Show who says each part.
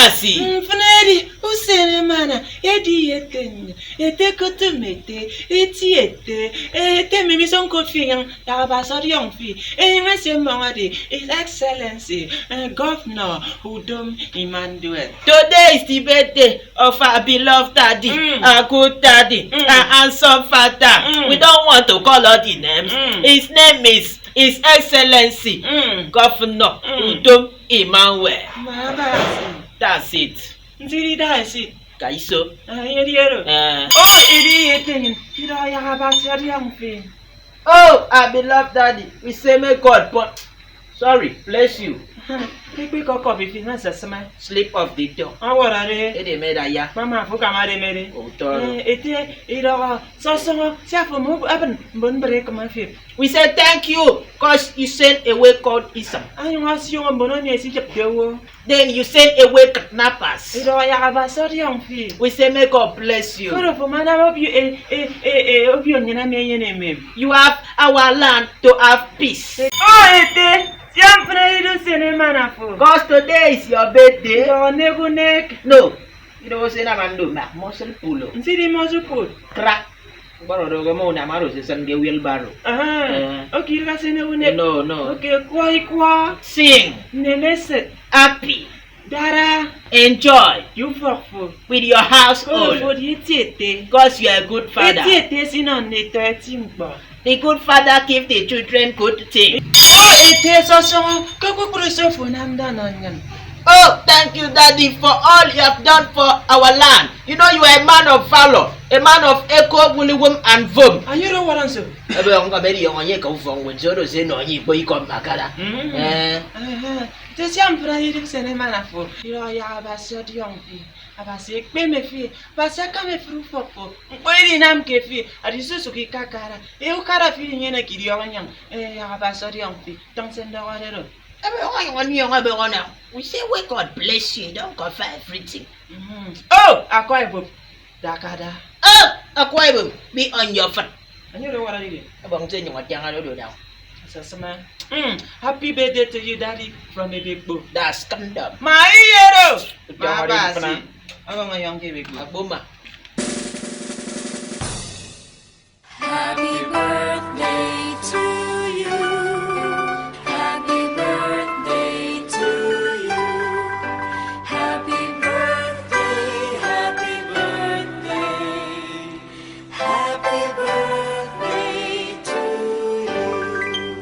Speaker 1: Dasi.
Speaker 2: Funeri, usene mana, edi eten, ete kotumete, ete mimi son kofiyan, yarabasori yongfi, ngase mongade, His Excellency, Governor Udom Emmanuel.
Speaker 1: Today is the birthday of our beloved daddy, our good daddy, our handsome father. We don't want to call all the names. His name is His Excellency, Governor Udom Emmanuel. That's it.
Speaker 2: Ndiri dasi.
Speaker 1: Kaiso.
Speaker 2: Yeriero. Edi eten, ira yarabasori yongfi.
Speaker 1: Oh, our beloved daddy, we say may God, but sorry, bless you.
Speaker 2: Pipi koko bifi na sasama.
Speaker 1: Slip of the tongue.
Speaker 2: Aworare.
Speaker 1: Ede meda ya.
Speaker 2: Mama fuka mare mere.
Speaker 1: Otoro.
Speaker 2: Ete ira so siapo mo aben bon break ma fi.
Speaker 1: We say thank you because you sent away called Isam.
Speaker 2: Ayo wasi yo mbono ni esi jepdewo.
Speaker 1: Then you sent away kidnappers.
Speaker 2: Ira ya basori yon fi.
Speaker 1: We say may God bless you.
Speaker 2: Koro for madam obi obi onyina me yene me.
Speaker 1: You have our land to have peace.
Speaker 2: Ete siampre ido sene manafo.
Speaker 1: Because today is your birthday.
Speaker 2: Yo negunek.
Speaker 1: No. You know say na mando ma muscle pull.
Speaker 2: Nsidi mozuko.
Speaker 1: Crack. Baro dogo mo na maro se sange wheelbarrow.
Speaker 2: Okay, ira sene unek.
Speaker 1: No.
Speaker 2: Okay, kwa.
Speaker 1: Sing.
Speaker 2: Nenese.
Speaker 1: Happy.
Speaker 2: Dara.
Speaker 1: Enjoy
Speaker 2: You for
Speaker 1: with your household.
Speaker 2: For yetiete.
Speaker 1: Because you are a good father.
Speaker 2: Yetiete sinon ne 13 ba.
Speaker 1: The good father give the children good things.
Speaker 2: Ete so koko kuruso for namda nanyan.
Speaker 1: Oh, thank you, Daddy, for all you have done for our land. You know you are a man of valor, a man of echo, williwom, and vom.
Speaker 2: Are you know what I'm saying?
Speaker 1: Ebe onga beri young onye ka ufong when zoro say no onye boy come makala.
Speaker 2: Te siampra yiri sene manafo. Iro ya abasio di yongfi. Abasi pe me fi. Basa ka me fru fofo. Nkwiri nam ke fi. Adisusu ki kakara. E ukara fi nyene kiri yonganyang. Ya abasio di yongfi. Tong senda warero.
Speaker 1: We say, well, God bless you. Don't cover everything.
Speaker 2: Oh, Akwa Ibom. Dakada.
Speaker 1: Oh, Akwa Ibom. Be on your foot.
Speaker 2: And you know what I did?
Speaker 1: Abang say you want to do now.
Speaker 2: Sasama. Happy birthday to you, Daddy, from a big book.
Speaker 1: That's condom.
Speaker 2: My hero. Mabasi. Abang ayong kibig.
Speaker 1: Abuma.
Speaker 3: Happy birthday.